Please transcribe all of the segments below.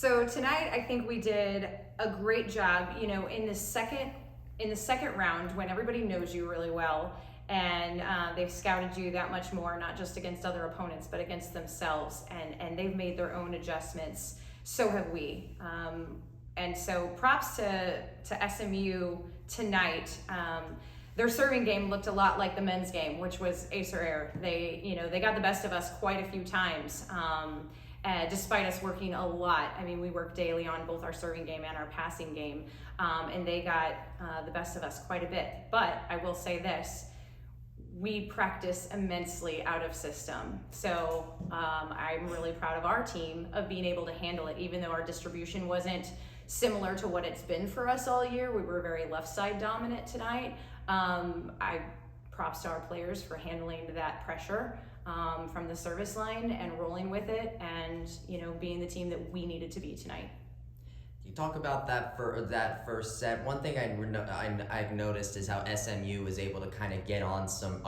So tonight, I think we did a great job. In the second round, when everybody knows you really well, and they've scouted you that much more, not just against other opponents, but against themselves, and they've made their own adjustments. So have we. And so props to SMU tonight. Their serving game looked a lot like the men's game, which was ace or error. They got the best of us quite a few times, despite us working a lot. I mean, we work daily on both our serving game and our passing game, and they got the best of us quite a bit. But I will say this, we practice immensely out of system. So I'm really proud of our team of being able to handle it, even though our distribution wasn't similar to what it's been for us all year. We were very left side dominant tonight. I props to our players for handling that pressure from the service line and rolling with it, and being the team that we needed to be tonight. You talk about that for that first set. One thing I've noticed is how SMU was able to kind of get on some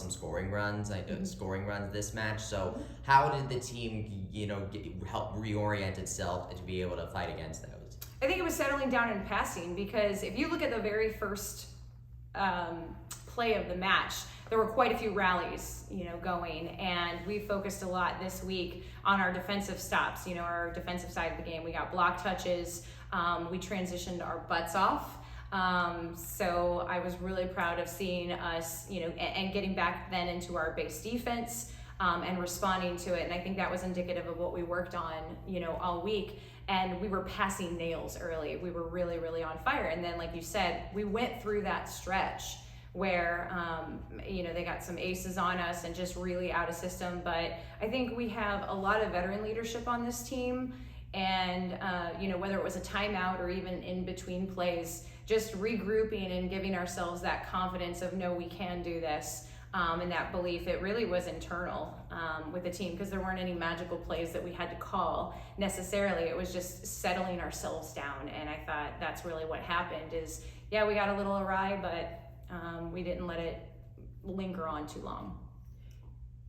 scoring runs. Scoring runs this match. So how did the team help reorient itself to be able to fight against those? I think it was settling down and passing, because if you look at the very first play of the match, there were quite a few rallies, going, and we focused a lot this week on our defensive stops, our defensive side of the game. We got block touches, we transitioned our butts off. So I was really proud of seeing us, and getting back then into our base defense, and responding to it. And I think that was indicative of what we worked on, all week. And we were passing nails early. We were really, really on fire. And then, like you said, we went through that stretch where, they got some aces on us and just really out of system. But I think we have a lot of veteran leadership on this team. And, whether it was a timeout or even in between plays, just regrouping and giving ourselves that confidence of, no, we can do this. And that belief, it really was internal with the team, because there weren't any magical plays that we had to call necessarily. It was just settling ourselves down. And I thought that's really what happened is, yeah, we got a little awry, but we didn't let it linger on too long.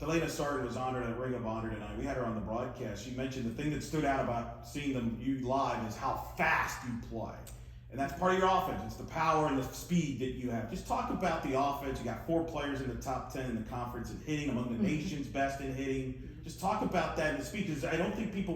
Delana Sargent was honored at Ring of Honor tonight. We had her on the broadcast. She mentioned the thing that stood out about seeing you live is how fast you play. And that's part of your offense. It's the power and the speed that you have. Just talk about the offense. You got 4 players in the top 10 in the conference in hitting, among the nation's best in hitting. Just talk about that in the speed, because I don't think people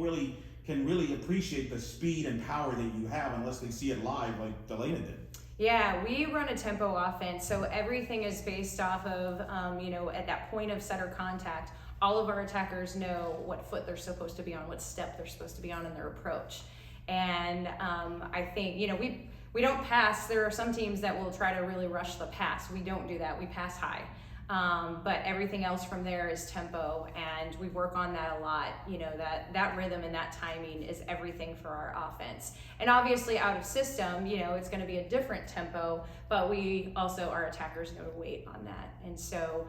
can really appreciate the speed and power that you have unless they see it live like Delana did. Yeah, we run a tempo offense, so everything is based off of, at that point of setter contact, all of our attackers know what foot they're supposed to be on, what step they're supposed to be on in their approach. And I think, we don't pass. There are some teams that will try to really rush the pass. We don't do that. We pass high. But everything else from there is tempo, and we work on that a lot. That rhythm and that timing is everything for our offense. And obviously out of system, it's going to be a different tempo, but we also, our attackers know to wait on that. And so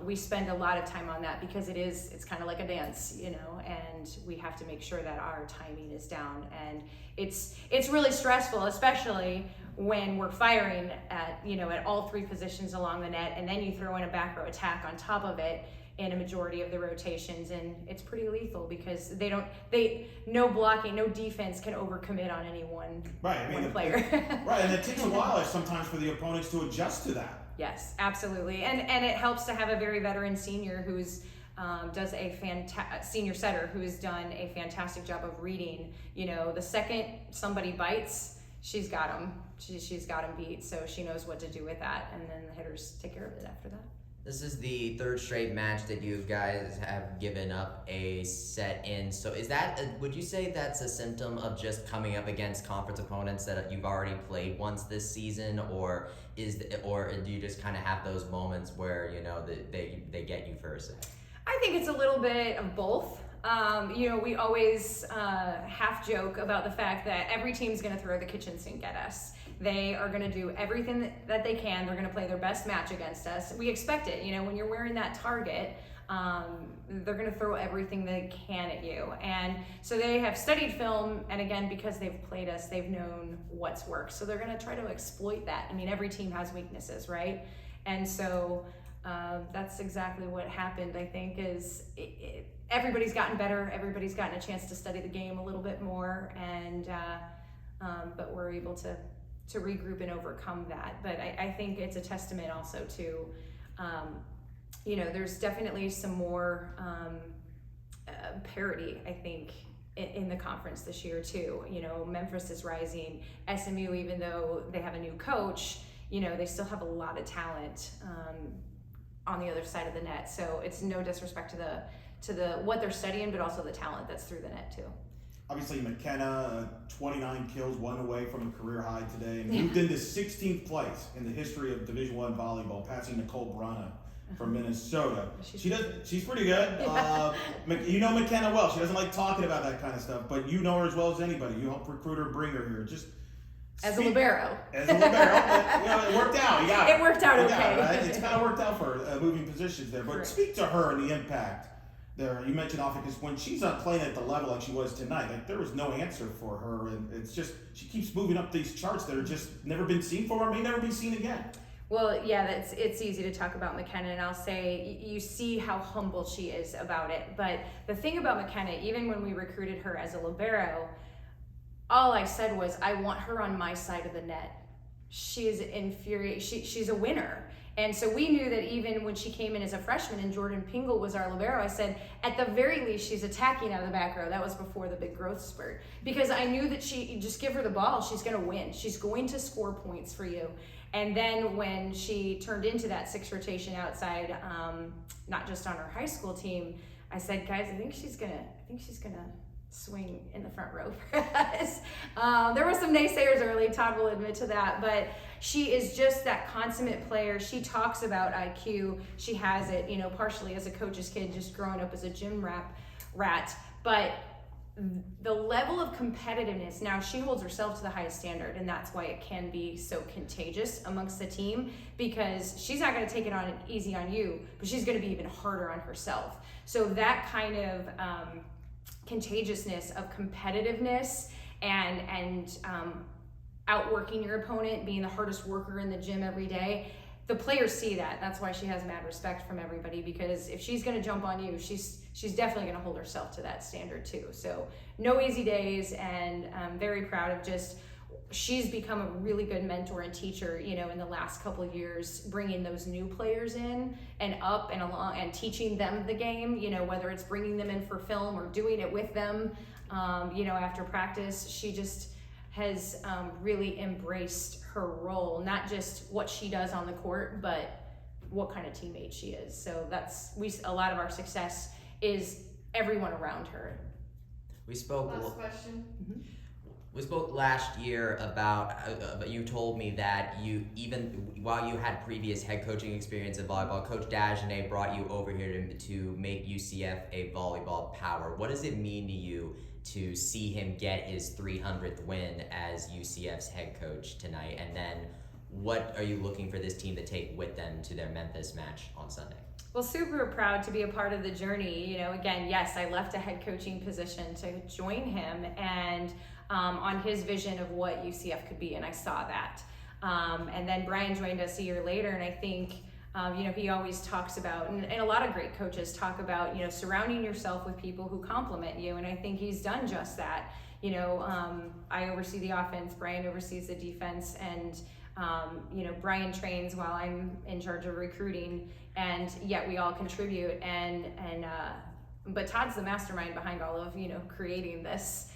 we spend a lot of time on that, because it's kind of like a dance, and we have to make sure that our timing is down. And it's really stressful, especially when we're firing at all 3 positions along the net, and then you throw in a back row attack on top of it in a majority of the rotations, and it's pretty lethal, because no blocking, no defense can overcommit on any one player. Right, and it takes a while sometimes for the opponents to adjust to that. Yes, absolutely, and it helps to have a very veteran senior who's senior setter who's done a fantastic job of reading. The second somebody bites, she's got him. She's got him beat, so she knows what to do with that, and then the hitters take care of it after that. This is the 3rd straight match that you guys have given up a set in. So would you say that's a symptom of just coming up against conference opponents that you've already played once this season, or do you just kind of have those moments where they get you for a set? I think it's a little bit of both. We always half joke about the fact that every team's going to throw the kitchen sink at us. They are going to do everything that they can. They're going to play their best match against us. We expect it. When you're wearing that target, they're going to throw everything they can at you. And so they have studied film, and again, because they've played us, they've known what's worked. So they're going to try to exploit that. Every team has weaknesses, right? And so that's exactly what happened, I think, is everybody's gotten better. Everybody's gotten a chance to study the game a little bit more, and but we're able to regroup and overcome that. But I think it's a testament also to, there's definitely some more parity, I think, in the conference this year too. Memphis is rising. SMU, even though they have a new coach, they still have a lot of talent on the other side of the net. So it's no disrespect to the what they're studying, but also the talent that's through the net too. Obviously, McKenna, 29 kills, 1 away from a career high today, and moved into 16th place in the history of Division I volleyball, passing Nicole Brana from Minnesota. She's pretty good. Yeah. McKenna well. She doesn't like talking about that kind of stuff, but you know her as well as anybody. You helped recruit her, bring her here. Just as a libero. As a libero. It worked out. It worked out okay. Out, right? It's kind of worked out for her, moving positions there. But Correct. Speak to her and the impact there. You mentioned often, because when she's not playing at the level like she was tonight, like there was no answer for her, and it's just she keeps moving up these charts that are just never been seen for her, may never be seen again. Well, yeah, it's easy to talk about McKenna, and I'll say you see how humble she is about it. But the thing about McKenna, even when we recruited her as a libero, all I said was, I want her on my side of the net. She is infuriating. She's a winner. And so we knew that even when she came in as a freshman and Jordan Pingle was our libero, I said, at the very least, she's attacking out of the back row. That was before the big growth spurt. Because I knew that you just give her the ball, she's going to win. She's going to score points for you. And then when she turned into that 6 rotation outside, not just on her high school team, I said, guys, I think she's gonna swing in the front row for us. There were some naysayers early, Todd will admit to that, but she is just that consummate player. She talks about IQ. She has it, partially as a coach's kid, just growing up as a gym rat. But the level of competitiveness, now she holds herself to the highest standard, and that's why it can be so contagious amongst the team, because she's not going to take it on easy on you, but she's going to be even harder on herself. So that kind of contagiousness of competitiveness and outworking your opponent, being the hardest worker in the gym every day, the players see that. That's why she has mad respect from everybody, because if she's going to jump on you, she's definitely going to hold herself to that standard too. So no easy days, and I'm very proud of just, she's become a really good mentor and teacher, in the last couple of years, bringing those new players in and up and along and teaching them the game, whether it's bringing them in for film or doing it with them, after practice. She just has really embraced her role, not just what she does on the court, but what kind of teammate she is. So a lot of our success is everyone around her. We spoke. Last question. Mm-hmm. We spoke last year about, you told me that even while you had previous head coaching experience in volleyball, Coach Dagenet brought you over here to make UCF a volleyball power. What does it mean to you to see him get his 300th win as UCF's head coach tonight? And then what are you looking for this team to take with them to their Memphis match on Sunday? Well, super proud to be a part of the journey. Again, yes, I left a head coaching position to join him, and on his vision of what UCF could be, and I saw that. And then Brian joined us a year later, and I think, he always talks about, and a lot of great coaches talk about, surrounding yourself with people who complement you, and I think he's done just that. I oversee the offense, Brian oversees the defense, and Brian trains while I'm in charge of recruiting, and yet we all contribute, but Todd's the mastermind behind all of, creating this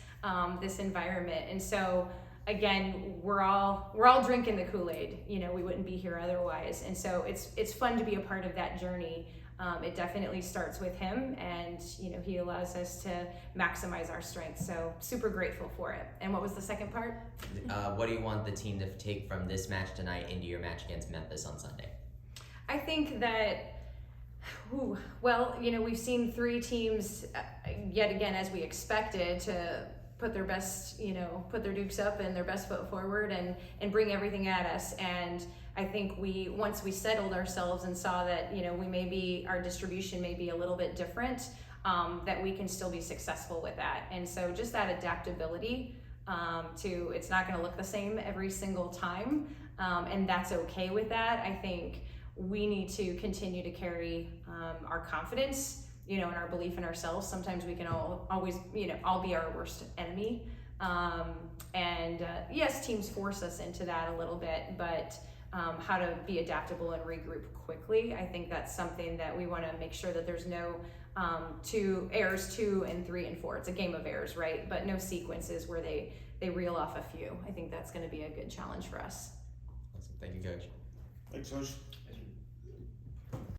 environment. And so again, we're all drinking the Kool-Aid, we wouldn't be here otherwise. And so it's fun to be a part of that journey. It definitely starts with him, and he allows us to maximize our strengths. So super grateful for it. And what was the second part? What do you want the team to take from this match tonight into your match against Memphis on Sunday? I think that, we've seen 3 teams yet again, as we expected, to put their best, put their dukes up and their best foot forward and bring everything at us. And I think once we settled ourselves and saw that, our distribution may be a little bit different, that we can still be successful with that. And so just that adaptability it's not going to look the same every single time. And that's okay with that. I think we need to continue to carry our confidence in our belief in ourselves. Sometimes we can always all be our worst enemy. Yes, teams force us into that a little bit, but how to be adaptable and regroup quickly. I think that's something that we want to make sure that there's no errors 2 and 3 and 4. It's a game of errors, right? But no sequences where they reel off a few. I think that's going to be a good challenge for us. Awesome. Thank you, Coach. Thanks, Coach.